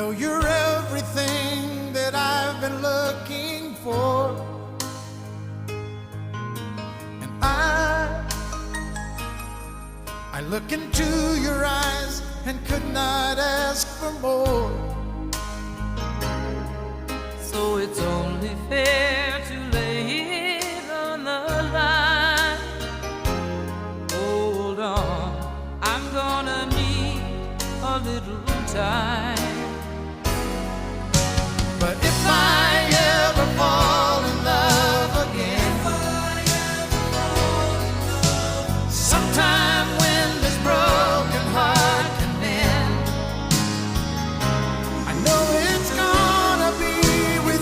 know you're everything that I've been looking for, and I look into your eyes and could not ask for more. So it's only fair to lay it on the line. Hold on, I'm gonna need a little time.